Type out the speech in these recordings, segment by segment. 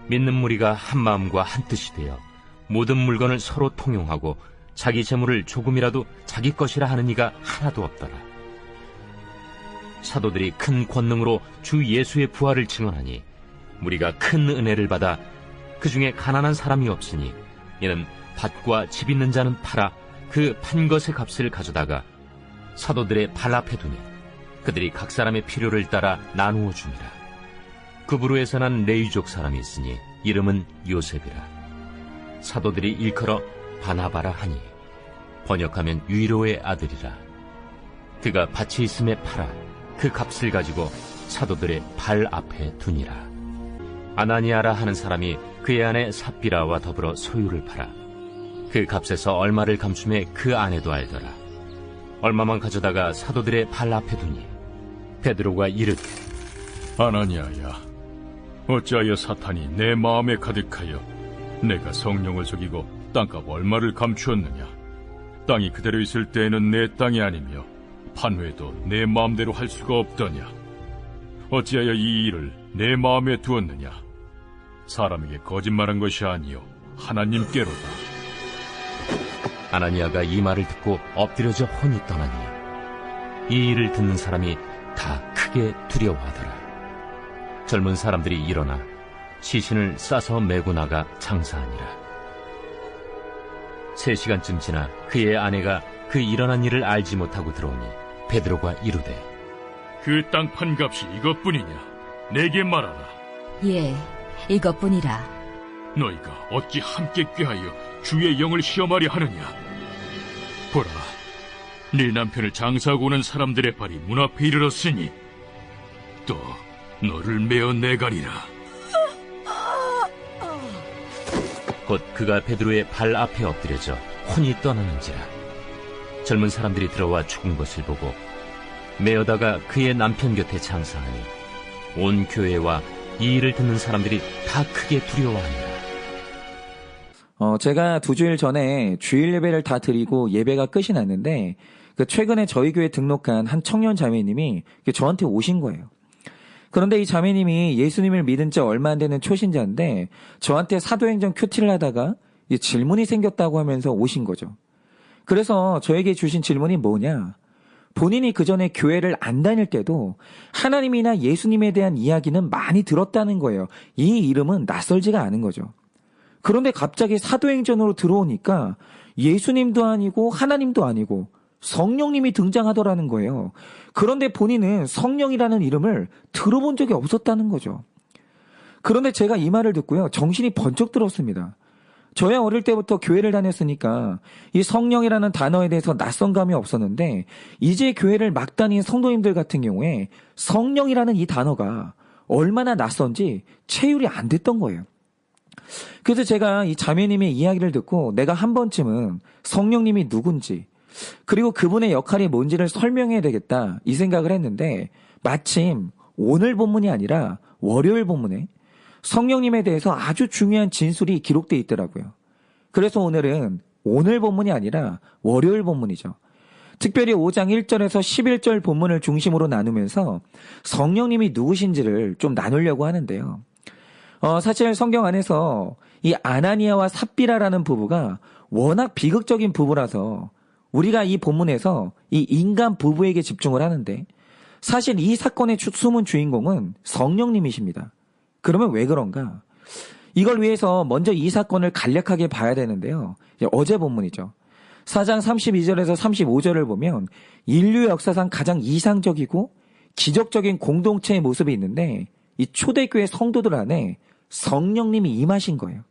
믿는 무리가 한 마음과 한 뜻이 되어 모든 물건을 서로 통용하고 자기 재물을 조금이라도 자기 것이라 하는 이가 하나도 없더라. 사도들이 큰 권능으로 주 예수의 부활을 증언하니 무리가 큰 은혜를 받아 그 중에 가난한 사람이 없으니 이는 밭과 집 있는 자는 팔아 그 판 것의 값을 가져다가 사도들의 발 앞에 두니 그들이 각 사람의 필요를 따라 나누어 줍니다. 그 부류에서 난 레위족 사람이 있으니 이름은 요셉이라. 사도들이 일컬어 바나바라 하니 번역하면 위로의 아들이라. 그가 밭이 있음에 팔아 그 값을 가지고 사도들의 발 앞에 두니라. 아나니아라 하는 사람이 그의 아내 삽비라와 더불어 소유를 팔아 그 값에서 얼마를 감춤해 그 아내도 알더라. 얼마만 가져다가 사도들의 발 앞에 두니 베드로가 이르되, 아나니아야, 어찌하여 사탄이 내 마음에 가득하여 내가 성령을 속이고 땅값 얼마를 감추었느냐? 땅이 그대로 있을 때에는 내 땅이 아니며 판회도 내 마음대로 할 수가 없더냐? 어찌하여 이 일을 내 마음에 두었느냐? 사람에게 거짓말한 것이 아니요 하나님께로다. 아나니아가 이 말을 듣고 엎드려져 혼이 떠나니 이 일을 듣는 사람이 다 크게 두려워하더라. 젊은 사람들이 일어나 시신을 싸서 메고 나가 장사하니라. 3시간쯤 지나 그의 아내가 그 일어난 일을 알지 못하고 들어오니 베드로가 이르되, 그 땅 판값이 이것뿐이냐? 내게 말하라. 예, 이것뿐이라. 너희가 어찌 함께 꾀하여 주의 영을 시험하려 하느냐? 보라, 네 남편을 장사하고 오는 사람들의 발이 문 앞에 이르렀으니 또 너를 메어 내가리라. 곧 그가 베드로의 발 앞에 엎드려져 혼이 떠나는지라. 젊은 사람들이 들어와 죽은 것을 보고 메어다가 그의 남편 곁에 장사하니 온 교회와 이 일을 듣는 사람들이 다 크게 두려워하니라. 제가 2주일 전에 주일 예배를 다 드리고 예배가 끝이 났는데 최근에 저희 교회 등록한 한 청년 자매님이 저한테 오신 거예요. 그런데 이 자매님이 예수님을 믿은 지 얼마 안 되는 초신자인데 저한테 사도행전 큐티를 하다가 질문이 생겼다고 하면서 오신 거죠. 그래서 저에게 주신 질문이 뭐냐? 본인이 그전에 교회를 안 다닐 때도 하나님이나 예수님에 대한 이야기는 많이 들었다는 거예요. 이 이름은 낯설지가 않은 거죠. 그런데 갑자기 사도행전으로 들어오니까 예수님도 아니고 하나님도 아니고 성령님이 등장하더라는 거예요. 그런데 본인은 성령이라는 이름을 들어본 적이 없었다는 거죠. 그런데 제가 이 말을 듣고요, 정신이 번쩍 들었습니다. 저야 어릴 때부터 교회를 다녔으니까 이 성령이라는 단어에 대해서 낯선 감이 없었는데 이제 교회를 막 다닌 성도님들 같은 경우에 성령이라는 이 단어가 얼마나 낯선지 체휼이 안 됐던 거예요. 그래서 제가 이 자매님의 이야기를 듣고 내가 한 번쯤은 성령님이 누군지 그리고 그분의 역할이 뭔지를 설명해야 되겠다 이 생각을 했는데 마침 오늘 본문이 아니라 월요일 본문에 성령님에 대해서 아주 중요한 진술이 기록되어 있더라고요. 그래서 오늘은 오늘 본문이 아니라 월요일 본문이죠. 특별히 5장 1절에서 11절 본문을 중심으로 나누면서 성령님이 누구신지를 좀 나누려고 하는데요. 사실 성경 안에서 이 아나니아와 삽비라라는 부부가 워낙 비극적인 부부라서 우리가 이 본문에서 이 인간 부부에게 집중을 하는데 사실 이 사건의 숨은 주인공은 성령님이십니다. 그러면 왜 그런가? 이걸 위해서 먼저 이 사건을 간략하게 봐야 되는데요. 어제 본문이죠. 4장 32절에서 35절을 보면 인류 역사상 가장 이상적이고 기적적인 공동체의 모습이 있는데 이 초대교회 성도들 안에 성령님이 임하신 거예요.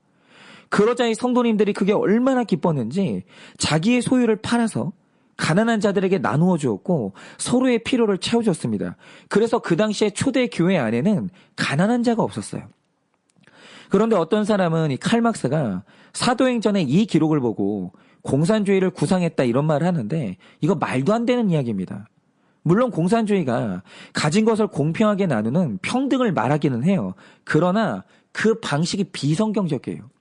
그러자 이 성도님들이 그게 얼마나 기뻤는지 자기의 소유를 팔아서 가난한 자들에게 나누어 주었고 서로의 필요를 채워줬습니다. 그래서 그 당시에 초대교회 안에는 가난한 자가 없었어요. 그런데 어떤 사람은 이 칼막스가 사도행전의 이 기록을 보고 공산주의를 구상했다 이런 말을 하는데 이거 말도 안 되는 이야기입니다. 물론 공산주의가 가진 것을 공평하게 나누는 평등을 말하기는 해요. 그러나 그 방식이 비성경적이에요.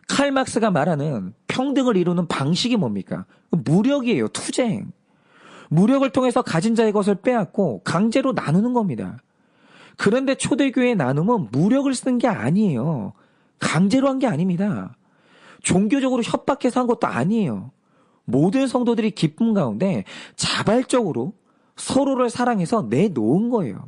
칼막스가 말하는 평등을 이루는 방식이 뭡니까? 무력이에요. 투쟁. 무력을 통해서 가진 자의 것을 빼앗고 강제로 나누는 겁니다. 그런데 초대교회 나눔은 무력을 쓰는 게 아니에요. 강제로 한 게 아닙니다. 종교적으로 협박해서 한 것도 아니에요. 모든 성도들이 기쁨 가운데 자발적으로 서로를 사랑해서 내놓은 거예요.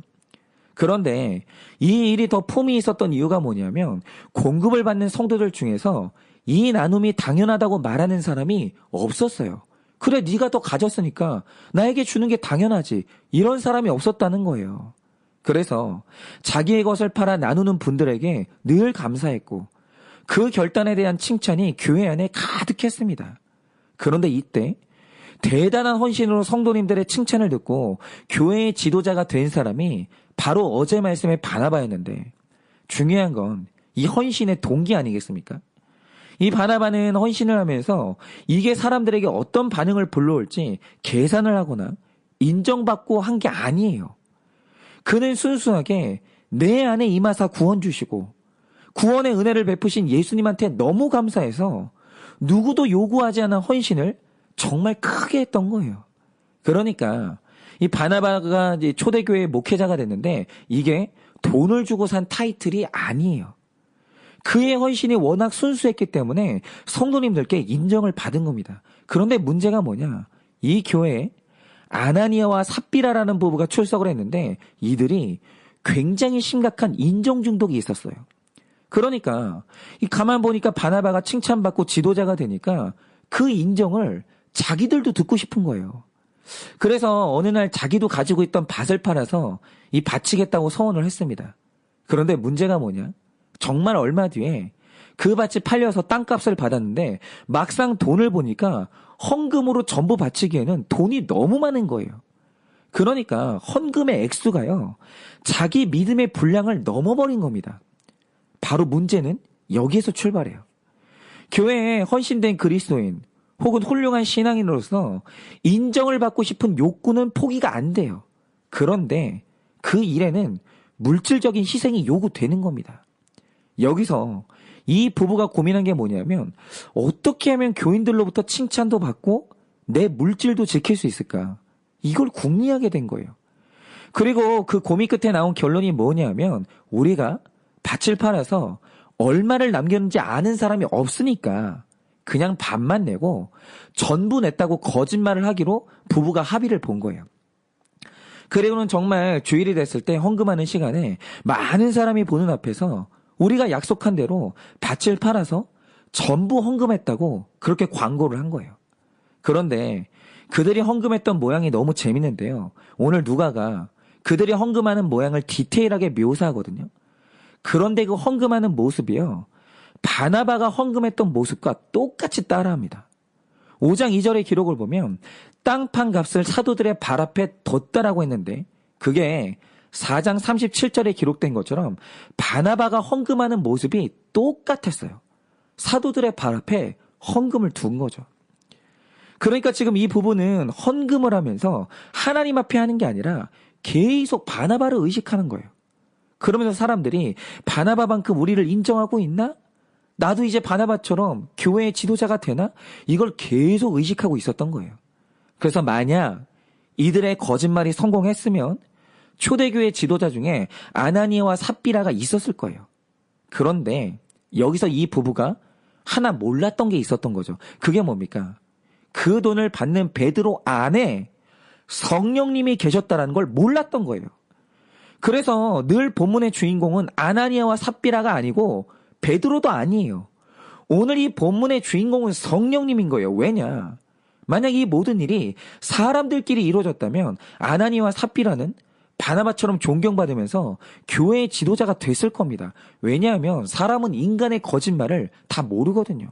그런데 이 일이 더 폼이 있었던 이유가 뭐냐면 공급을 받는 성도들 중에서 이 나눔이 당연하다고 말하는 사람이 없었어요. 그래, 네가 더 가졌으니까 나에게 주는 게 당연하지. 이런 사람이 없었다는 거예요. 그래서 자기의 것을 팔아 나누는 분들에게 늘 감사했고 그 결단에 대한 칭찬이 교회 안에 가득했습니다. 그런데 이때 대단한 헌신으로 성도님들의 칭찬을 듣고 교회의 지도자가 된 사람이 바로 어제 말씀의 바나바였는데 중요한 건 이 헌신의 동기 아니겠습니까? 이 바나바는 헌신을 하면서 이게 사람들에게 어떤 반응을 불러올지 계산을 하거나 인정받고 한 게 아니에요. 그는 순수하게 내 안에 임하사 구원 주시고 구원의 은혜를 베푸신 예수님한테 너무 감사해서 누구도 요구하지 않은 헌신을 정말 크게 했던 거예요. 그러니까 이 바나바가 이제 초대교회 목회자가 됐는데 이게 돈을 주고 산 타이틀이 아니에요. 그의 헌신이 워낙 순수했기 때문에 성도님들께 인정을 받은 겁니다. 그런데 문제가 뭐냐? 이 교회에 아나니아와 삽비라라는 부부가 출석을 했는데 이들이 굉장히 심각한 인정 중독이 있었어요. 그러니까 가만 보니까 바나바가 칭찬받고 지도자가 되니까 그 인정을 자기들도 듣고 싶은 거예요. 그래서 어느 날 자기도 가지고 있던 밭을 팔아서 이 바치겠다고 서원을 했습니다. 그런데 문제가 뭐냐? 정말 얼마 뒤에 그 밭이 팔려서 땅값을 받았는데 막상 돈을 보니까 헌금으로 전부 바치기에는 돈이 너무 많은 거예요. 그러니까 헌금의 액수가요, 자기 믿음의 분량을 넘어버린 겁니다. 바로 문제는 여기에서 출발해요. 교회에 헌신된 그리스도인 혹은 훌륭한 신앙인으로서 인정을 받고 싶은 욕구는 포기가 안 돼요. 그런데 그 일에는 물질적인 희생이 요구되는 겁니다. 여기서 이 부부가 고민한 게 뭐냐면 어떻게 하면 교인들로부터 칭찬도 받고 내 물질도 지킬 수 있을까? 이걸 궁리하게 된 거예요. 그리고 그 고민 끝에 나온 결론이 뭐냐면 우리가 밭을 팔아서 얼마를 남겼는지 아는 사람이 없으니까 그냥 반만 내고 전부 냈다고 거짓말을 하기로 부부가 합의를 본 거예요. 그리고는 정말 주일이 됐을 때 헌금하는 시간에 많은 사람이 보는 앞에서 우리가 약속한 대로 밭을 팔아서 전부 헌금했다고 그렇게 광고를 한 거예요. 그런데 그들이 헌금했던 모양이 너무 재밌는데요. 오늘 누가가 그들이 헌금하는 모양을 디테일하게 묘사하거든요. 그런데 그 헌금하는 모습이요, 바나바가 헌금했던 모습과 똑같이 따라합니다. 5장 2절의 기록을 보면 땅 판 값을 사도들의 발 앞에 뒀다라고 했는데 그게 4장 37절에 기록된 것처럼 바나바가 헌금하는 모습이 똑같았어요. 사도들의 발 앞에 헌금을 둔 거죠. 그러니까 지금 이 부부는 헌금을 하면서 하나님 앞에 하는 게 아니라 계속 바나바를 의식하는 거예요. 그러면서 사람들이 바나바만큼 우리를 인정하고 있나? 나도 이제 바나바처럼 교회의 지도자가 되나? 이걸 계속 의식하고 있었던 거예요. 그래서 만약 이들의 거짓말이 성공했으면 초대교회 지도자 중에 아나니아와 삽비라가 있었을 거예요. 그런데 여기서 이 부부가 하나 몰랐던 게 있었던 거죠. 그게 뭡니까? 그 돈을 받는 베드로 안에 성령님이 계셨다는 걸 몰랐던 거예요. 그래서 늘 본문의 주인공은 아나니아와 삽비라가 아니고 베드로도 아니에요. 오늘 이 본문의 주인공은 성령님인 거예요. 왜냐? 만약 이 모든 일이 사람들끼리 이루어졌다면 아나니아와 삽비라는 바나바처럼 존경받으면서 교회의 지도자가 됐을 겁니다. 왜냐하면 사람은 인간의 거짓말을 다 모르거든요.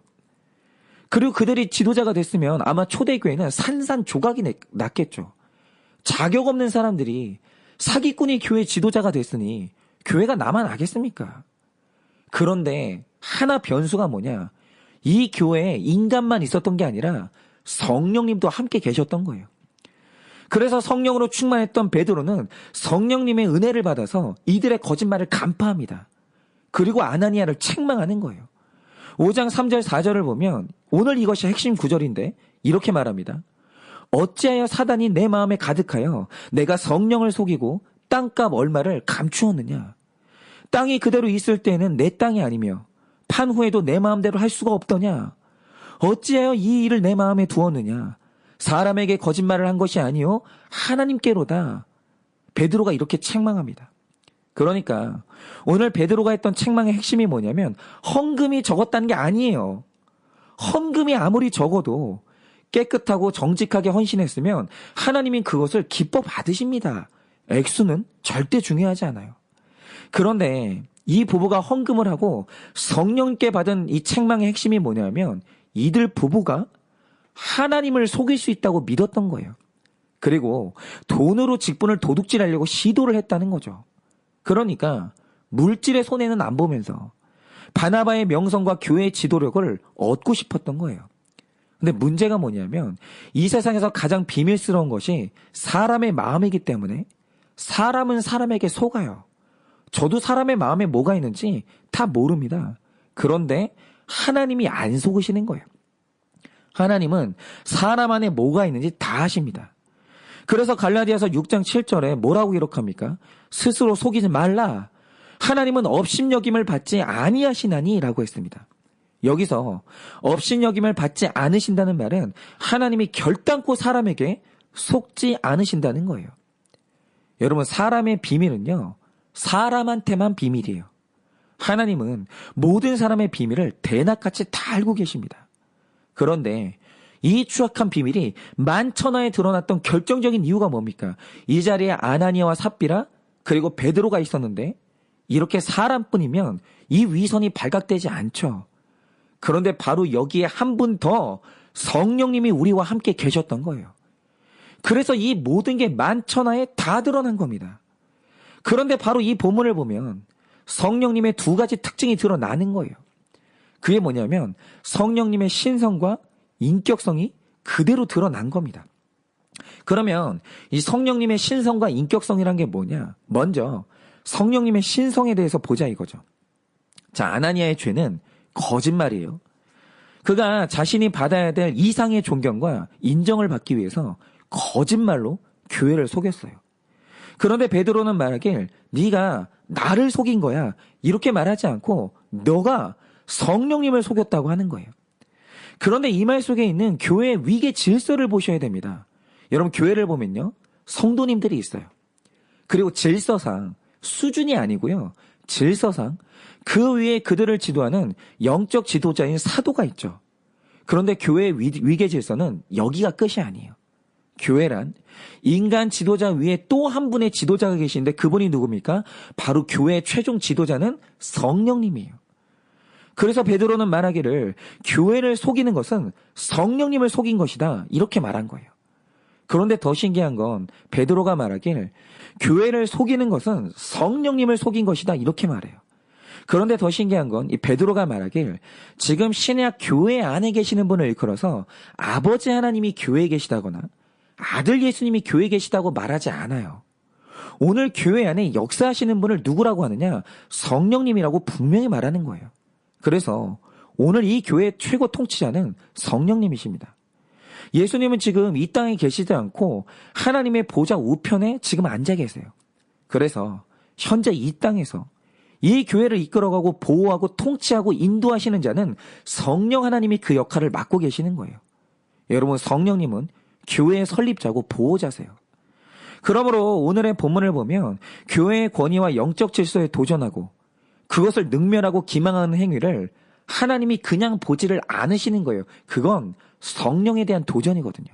그리고 그들이 지도자가 됐으면 아마 초대교회는 산산조각이 났겠죠. 자격 없는 사람들이 사기꾼이 교회 지도자가 됐으니 교회가 남아나겠습니까? 그런데 하나 변수가 뭐냐? 이 교회에 인간만 있었던 게 아니라 성령님도 함께 계셨던 거예요. 그래서 성령으로 충만했던 베드로는 성령님의 은혜를 받아서 이들의 거짓말을 간파합니다. 그리고 아나니아를 책망하는 거예요. 5장 3절 4절을 보면 오늘 이것이 핵심 구절인데 이렇게 말합니다. 어찌하여 사단이 내 마음에 가득하여 내가 성령을 속이고 땅값 얼마를 감추었느냐? 땅이 그대로 있을 때에는 내 땅이 아니며 판 후에도 내 마음대로 할 수가 없더냐? 어찌하여 이 일을 내 마음에 두었느냐? 사람에게 거짓말을 한 것이 아니요 하나님께로다. 베드로가 이렇게 책망합니다. 그러니까 오늘 베드로가 했던 책망의 핵심이 뭐냐면 헌금이 적었다는 게 아니에요. 헌금이 아무리 적어도 깨끗하고 정직하게 헌신했으면 하나님이 그것을 기뻐 받으십니다. 액수는 절대 중요하지 않아요. 그런데 이 부부가 헌금을 하고 성령께 받은 이 책망의 핵심이 뭐냐면 이들 부부가 하나님을 속일 수 있다고 믿었던 거예요. 그리고 돈으로 직분을 도둑질하려고 시도를 했다는 거죠. 그러니까 물질의 손해는 안 보면서 바나바의 명성과 교회의 지도력을 얻고 싶었던 거예요. 근데 문제가 뭐냐면 이 세상에서 가장 비밀스러운 것이 사람의 마음이기 때문에 사람은 사람에게 속아요. 저도 사람의 마음에 뭐가 있는지 다 모릅니다. 그런데 하나님이 안 속으시는 거예요. 하나님은 사람 안에 뭐가 있는지 다 아십니다. 그래서 갈라디아서 6장 7절에 뭐라고 기록합니까? 스스로 속이지 말라. 하나님은 업신여김을 받지 아니하시나니 라고 했습니다. 여기서 업신여김을 받지 않으신다는 말은 하나님이 결단코 사람에게 속지 않으신다는 거예요. 여러분, 사람의 비밀은요, 사람한테만 비밀이에요. 하나님은 모든 사람의 비밀을 대낮같이 다 알고 계십니다. 그런데 이 추악한 비밀이 만천하에 드러났던 결정적인 이유가 뭡니까? 이 자리에 아나니아와 삽비라 그리고 베드로가 있었는데 이렇게 사람뿐이면 이 위선이 발각되지 않죠. 그런데 바로 여기에 한 분 더 성령님이 우리와 함께 계셨던 거예요. 그래서 이 모든 게 만천하에 다 드러난 겁니다. 그런데 바로 이 본문을 보면 성령님의 두 가지 특징이 드러나는 거예요. 그게 뭐냐면 성령님의 신성과 인격성이 그대로 드러난 겁니다. 그러면 이 성령님의 신성과 인격성이란 게 뭐냐? 먼저 성령님의 신성에 대해서 보자 이거죠. 자, 아나니아의 죄는 거짓말이에요. 그가 자신이 받아야 될 이상의 존경과 인정을 받기 위해서 거짓말로 교회를 속였어요. 그런데 베드로는 말하길 네가 나를 속인 거야 이렇게 말하지 않고 너가 성령님을 속였다고 하는 거예요. 그런데 이 말 속에 있는 교회의 위계 질서를 보셔야 됩니다. 여러분, 교회를 보면요, 성도님들이 있어요. 그리고 질서상 수준이 아니고요, 질서상 그 위에 그들을 지도하는 영적 지도자인 사도가 있죠. 그런데 교회의 위계 질서는 여기가 끝이 아니에요. 교회란 인간 지도자 위에 또 한 분의 지도자가 계시는데 그분이 누굽니까? 바로 교회의 최종 지도자는 성령님이에요. 그래서 베드로는 말하기를 교회를 속이는 것은 성령님을 속인 것이다 이렇게 말한 거예요. 그런데 더 신기한 건 베드로가 말하길 교회를 속이는 것은 성령님을 속인 것이다 이렇게 말해요. 그런데 더 신기한 건 이 베드로가 말하길 지금 신약 교회 안에 계시는 분을 일컬어서 아버지 하나님이 교회에 계시다거나 아들 예수님이 교회에 계시다고 말하지 않아요. 오늘 교회 안에 역사하시는 분을 누구라고 하느냐? 성령님이라고 분명히 말하는 거예요. 그래서 오늘 이 교회의 최고 통치자는 성령님이십니다. 예수님은 지금 이 땅에 계시지 않고 하나님의 보좌 우편에 지금 앉아 계세요. 그래서 현재 이 땅에서 이 교회를 이끌어가고 보호하고 통치하고 인도하시는 자는 성령 하나님이 그 역할을 맡고 계시는 거예요. 여러분, 성령님은 교회의 설립자고 보호자세요. 그러므로 오늘의 본문을 보면 교회의 권위와 영적 질서에 도전하고 그것을 능멸하고 기망하는 행위를 하나님이 그냥 보지를 않으시는 거예요. 그건 성령에 대한 도전이거든요.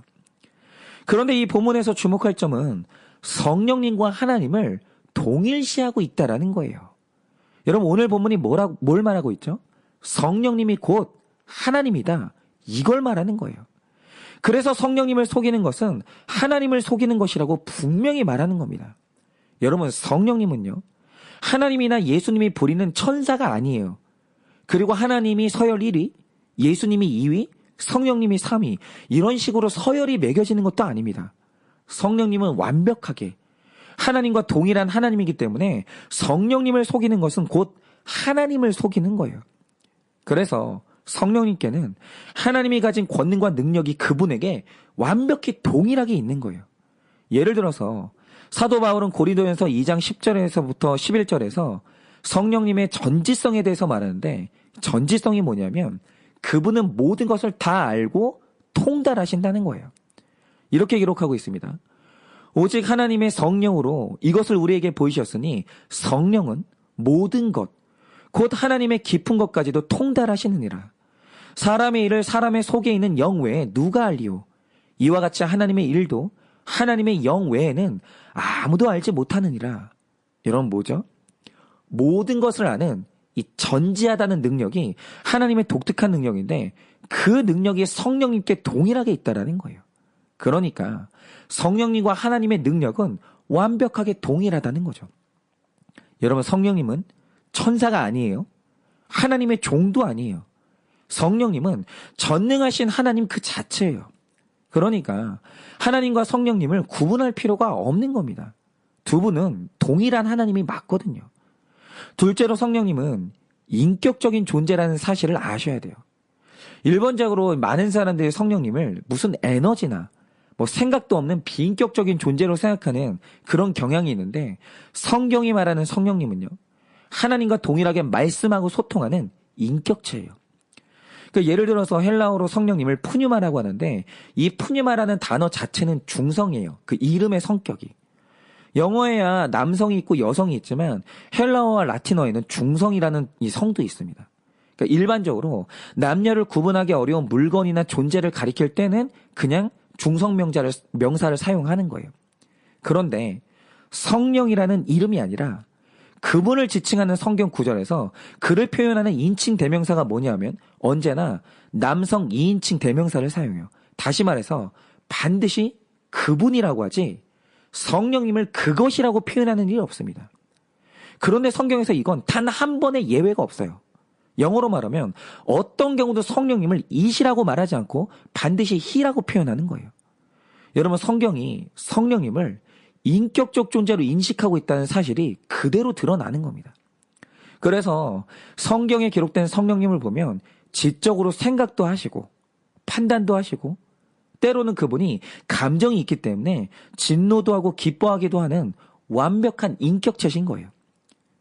그런데 이 본문에서 주목할 점은 성령님과 하나님을 동일시하고 있다라는 거예요. 여러분, 오늘 본문이 뭘 말하고 있죠? 성령님이 곧 하나님이다. 이걸 말하는 거예요. 그래서 성령님을 속이는 것은 하나님을 속이는 것이라고 분명히 말하는 겁니다. 여러분, 성령님은요, 하나님이나 예수님이 부리는 천사가 아니에요. 그리고 하나님이 서열 1위, 예수님이 2위, 성령님이 3위, 이런 식으로 서열이 매겨지는 것도 아닙니다. 성령님은 완벽하게 하나님과 동일한 하나님이기 때문에 성령님을 속이는 것은 곧 하나님을 속이는 거예요. 그래서 성령님께는 하나님이 가진 권능과 능력이 그분에게 완벽히 동일하게 있는 거예요. 예를 들어서 사도 바울은 고린도전서 2장 10절에서부터 11절에서 성령님의 전지성에 대해서 말하는데 전지성이 뭐냐면 그분은 모든 것을 다 알고 통달하신다는 거예요. 이렇게 기록하고 있습니다. 오직 하나님의 성령으로 이것을 우리에게 보이셨으니 성령은 모든 것, 곧 하나님의 깊은 것까지도 통달하시느니라. 사람의 일을 사람의 속에 있는 영 외에 누가 알리오? 이와 같이 하나님의 일도 하나님의 영 외에는 아무도 알지 못하느니라. 여러분 뭐죠? 모든 것을 아는 이 전지하다는 능력이 하나님의 독특한 능력인데 그 능력이 성령님께 동일하게 있다라는 거예요. 그러니까 성령님과 하나님의 능력은 완벽하게 동일하다는 거죠. 여러분 성령님은 천사가 아니에요. 하나님의 종도 아니에요. 성령님은 전능하신 하나님 그 자체예요. 그러니까 하나님과 성령님을 구분할 필요가 없는 겁니다. 두 분은 동일한 하나님이 맞거든요. 둘째로 성령님은 인격적인 존재라는 사실을 아셔야 돼요. 일반적으로 많은 사람들이 성령님을 무슨 에너지나 뭐 생각도 없는 비인격적인 존재로 생각하는 그런 경향이 있는데 성경이 말하는 성령님은요. 하나님과 동일하게 말씀하고 소통하는 인격체예요. 그러니까 예를 들어서 헬라어로 성령님을 푸뉴마라고 하는데 이 푸뉴마라는 단어 자체는 중성이에요. 그 이름의 성격이. 영어에야 남성이 있고 여성이 있지만 헬라어와 라틴어에는 중성이라는 이 성도 있습니다. 그러니까 일반적으로 남녀를 구분하기 어려운 물건이나 존재를 가리킬 때는 그냥 중성 명사를 사용하는 거예요. 그런데 성령이라는 이름이 아니라 그분을 지칭하는 성경 구절에서 그를 표현하는 인칭 대명사가 뭐냐면 언제나 남성 2인칭 대명사를 사용해요. 다시 말해서 반드시 그분이라고 하지 성령님을 그것이라고 표현하는 일이 없습니다. 그런데 성경에서 이건 단 한 번의 예외가 없어요. 영어로 말하면 어떤 경우도 성령님을 it이라고 말하지 않고 반드시 he라고 표현하는 거예요. 여러분 성경이 성령님을 인격적 존재로 인식하고 있다는 사실이 그대로 드러나는 겁니다. 그래서 성경에 기록된 성령님을 보면 지적으로 생각도 하시고 판단도 하시고 때로는 그분이 감정이 있기 때문에 진노도 하고 기뻐하기도 하는 완벽한 인격체신 거예요.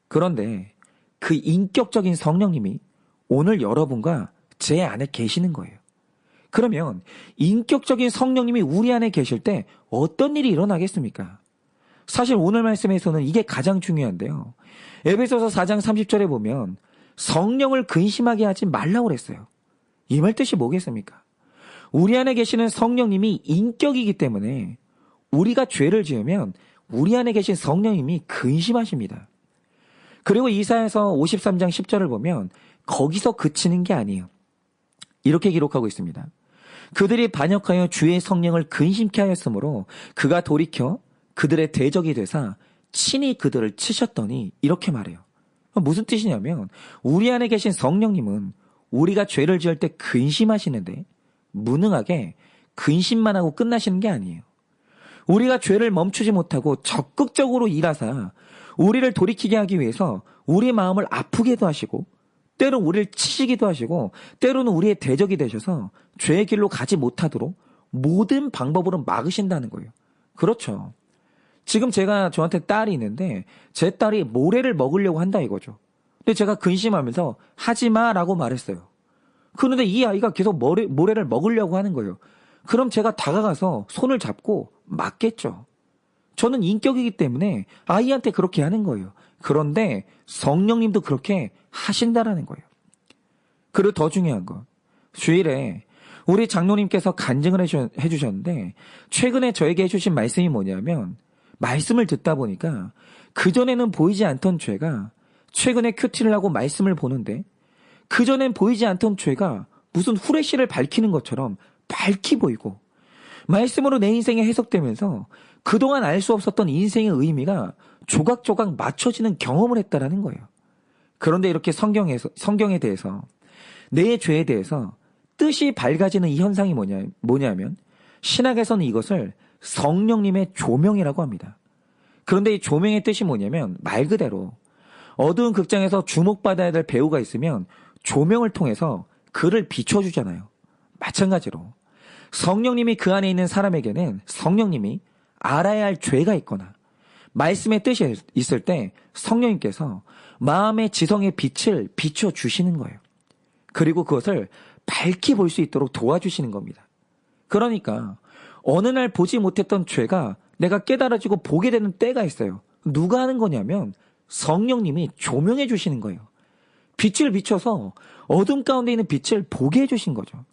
그런데 그 인격적인 성령님이 오늘 여러분과 제 안에 계시는 거예요. 그러면 인격적인 성령님이 우리 안에 계실 때 어떤 일이 일어나겠습니까? 사실 오늘 말씀에서는 이게 가장 중요한데요. 에베소서 4장 30절에 보면 성령을 근심하게 하지 말라고 그랬어요. 이 말 뜻이 뭐겠습니까? 우리 안에 계시는 성령님이 인격이기 때문에 우리가 죄를 지으면 우리 안에 계신 성령님이 근심하십니다. 그리고 이사야서 53장 10절을 보면 거기서 그치는 게 아니에요. 이렇게 기록하고 있습니다. 그들이 반역하여 주의 성령을 근심케 하였으므로 그가 돌이켜 그들의 대적이 되사 친히 그들을 치셨더니 이렇게 말해요. 무슨 뜻이냐면 우리 안에 계신 성령님은 우리가 죄를 지을 때 근심하시는데 무능하게 근심만 하고 끝나시는 게 아니에요. 우리가 죄를 멈추지 못하고 적극적으로 일하사 우리를 돌이키게 하기 위해서 우리의 마음을 아프게도 하시고 때로 우리를 치시기도 하시고 때로는 우리의 대적이 되셔서 죄의 길로 가지 못하도록 모든 방법으로 막으신다는 거예요. 그렇죠. 지금 저한테 딸이 있는데 제 딸이 모래를 먹으려고 한다 이거죠. 근데 제가 근심하면서 하지 마라고 말했어요. 그런데 이 아이가 계속 모래를 먹으려고 하는 거예요. 그럼 제가 다가가서 손을 잡고 막겠죠. 저는 인격이기 때문에 아이한테 그렇게 하는 거예요. 그런데 성령님도 그렇게 하신다라는 거예요. 그리고 더 중요한 건 주일에 우리 장로님께서 간증을 해주셨는데 최근에 저에게 해주신 말씀이 뭐냐면 말씀을 듣다 보니까 그전에는 보이지 않던 죄가 최근에 큐티를 하고 말씀을 보는데 그전엔 보이지 않던 죄가 무슨 후레쉬를 밝히는 것처럼 밝히 보이고 말씀으로 내 인생에 해석되면서 그동안 알 수 없었던 인생의 의미가 조각조각 맞춰지는 경험을 했다라는 거예요. 그런데 이렇게 성경에 대해서 내 죄에 대해서 뜻이 밝아지는 이 현상이 뭐냐면 신학에서는 이것을 성령님의 조명이라고 합니다. 그런데 이 조명의 뜻이 뭐냐면 말 그대로 어두운 극장에서 주목받아야 될 배우가 있으면 조명을 통해서 그를 비춰주잖아요. 마찬가지로 성령님이 그 안에 있는 사람에게는 성령님이 알아야 할 죄가 있거나 말씀의 뜻이 있을 때 성령님께서 마음의 지성의 빛을 비춰주시는 거예요. 그리고 그것을 밝히 볼 수 있도록 도와주시는 겁니다. 그러니까 어느 날 보지 못했던 죄가 내가 깨달아지고 보게 되는 때가 있어요. 누가 하는 거냐면 성령님이 조명해 주시는 거예요. 빛을 비춰서 어둠 가운데 있는 빛을 보게 해주신 거죠.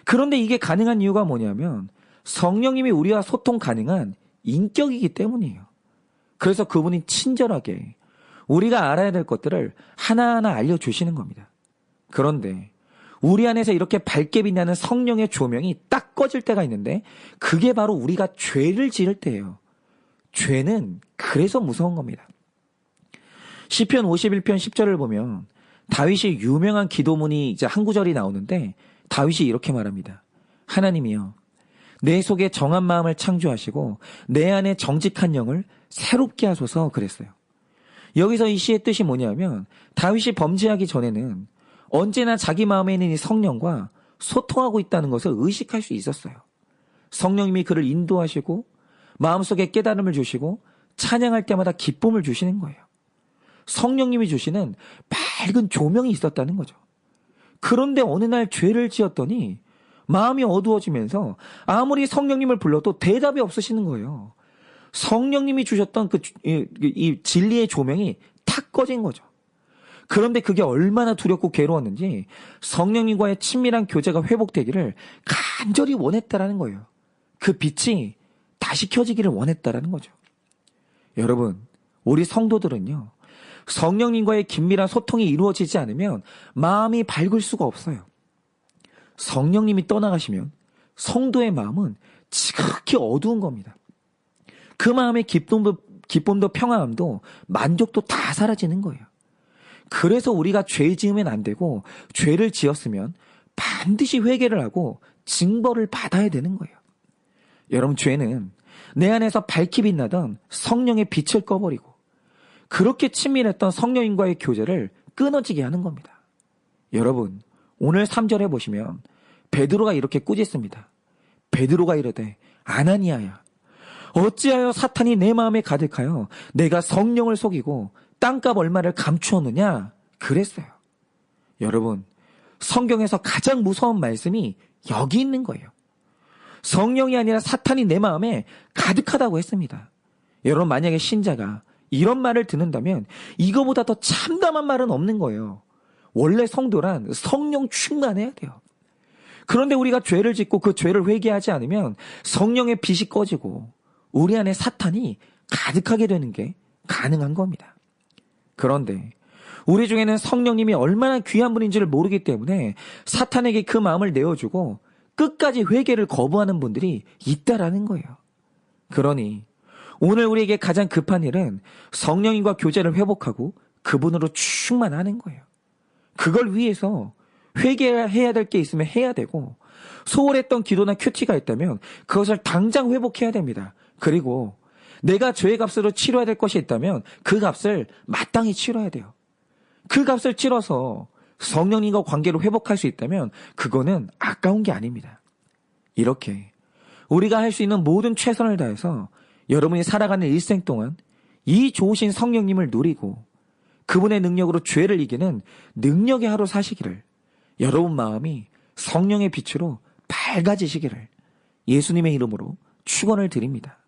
그런데 이게 가능한 이유가 뭐냐면 성령님이 우리와 소통 가능한 인격이기 때문이에요. 그래서 그분이 친절하게 우리가 알아야 될 것들을 하나하나 알려주시는 겁니다. 그런데 우리 안에서 이렇게 밝게 빛나는 성령의 조명이 딱 꺼질 때가 있는데 그게 바로 우리가 죄를 지을 때예요. 죄는 그래서 무서운 겁니다. 시편 51편 10절을 보면 다윗이 유명한 기도문이 이제 한 구절이 나오는데 다윗이 이렇게 말합니다. 하나님이여 내 속에 정한 마음을 창조하시고 내 안에 정직한 영을 새롭게 하소서 그랬어요. 여기서 이 시의 뜻이 뭐냐면 다윗이 범죄하기 전에는 언제나 자기 마음에 있는 이 성령과 소통하고 있다는 것을 의식할 수 있었어요. 성령님이 그를 인도하시고 마음속에 깨달음을 주시고 찬양할 때마다 기쁨을 주시는 거예요. 성령님이 주시는 밝은 조명이 있었다는 거죠. 그런데 어느 날 죄를 지었더니 마음이 어두워지면서 아무리 성령님을 불러도 대답이 없으시는 거예요. 성령님이 주셨던 이 진리의 조명이 탁 꺼진 거죠. 그런데 그게 얼마나 두렵고 괴로웠는지 성령님과의 친밀한 교제가 회복되기를 간절히 원했다라는 거예요. 그 빛이 다시 켜지기를 원했다라는 거죠. 여러분, 우리 성도들은요. 성령님과의 긴밀한 소통이 이루어지지 않으면 마음이 밝을 수가 없어요. 성령님이 떠나가시면 성도의 마음은 지극히 어두운 겁니다. 그 마음의 기쁨도 평안함도 만족도 다 사라지는 거예요. 그래서 우리가 죄 지으면 안 되고 죄를 지었으면 반드시 회개를 하고 징벌을 받아야 되는 거예요. 여러분, 죄는 내 안에서 밝히 빛나던 성령의 빛을 꺼버리고 그렇게 친밀했던 성령님과의 교제를 끊어지게 하는 겁니다. 여러분, 오늘 3절에 보시면 베드로가 이렇게 꾸짖습니다. 베드로가 이르되 아나니아야 어찌하여 사탄이 내 마음에 가득하여 내가 성령을 속이고 땅값 얼마를 감추었느냐 그랬어요. 여러분, 성경에서 가장 무서운 말씀이 여기 있는 거예요. 성령이 아니라 사탄이 내 마음에 가득하다고 했습니다. 여러분, 만약에 신자가 이런 말을 듣는다면 이거보다 더 참담한 말은 없는 거예요. 원래 성도란 성령 충만해야 돼요. 그런데 우리가 죄를 짓고 그 죄를 회개하지 않으면 성령의 빛이 꺼지고 우리 안에 사탄이 가득하게 되는 게 가능한 겁니다. 그런데 우리 중에는 성령님이 얼마나 귀한 분인지를 모르기 때문에 사탄에게 그 마음을 내어주고 끝까지 회개를 거부하는 분들이 있다라는 거예요. 그러니 오늘 우리에게 가장 급한 일은 성령님과 교제를 회복하고 그분으로 충만하는 거예요. 그걸 위해서 회개해야 될 게 있으면 해야 되고 소홀했던 기도나 큐티가 있다면 그것을 당장 회복해야 됩니다. 그리고 내가 죄의 값으로 치러야 될 것이 있다면 그 값을 마땅히 치러야 돼요. 그 값을 치러서 성령님과 관계를 회복할 수 있다면 그거는 아까운 게 아닙니다. 이렇게 우리가 할 수 있는 모든 최선을 다해서 여러분이 살아가는 일생 동안 이 좋으신 성령님을 누리고 그분의 능력으로 죄를 이기는 능력의 하루 사시기를 여러분 마음이 성령의 빛으로 밝아지시기를 예수님의 이름으로 축원을 드립니다.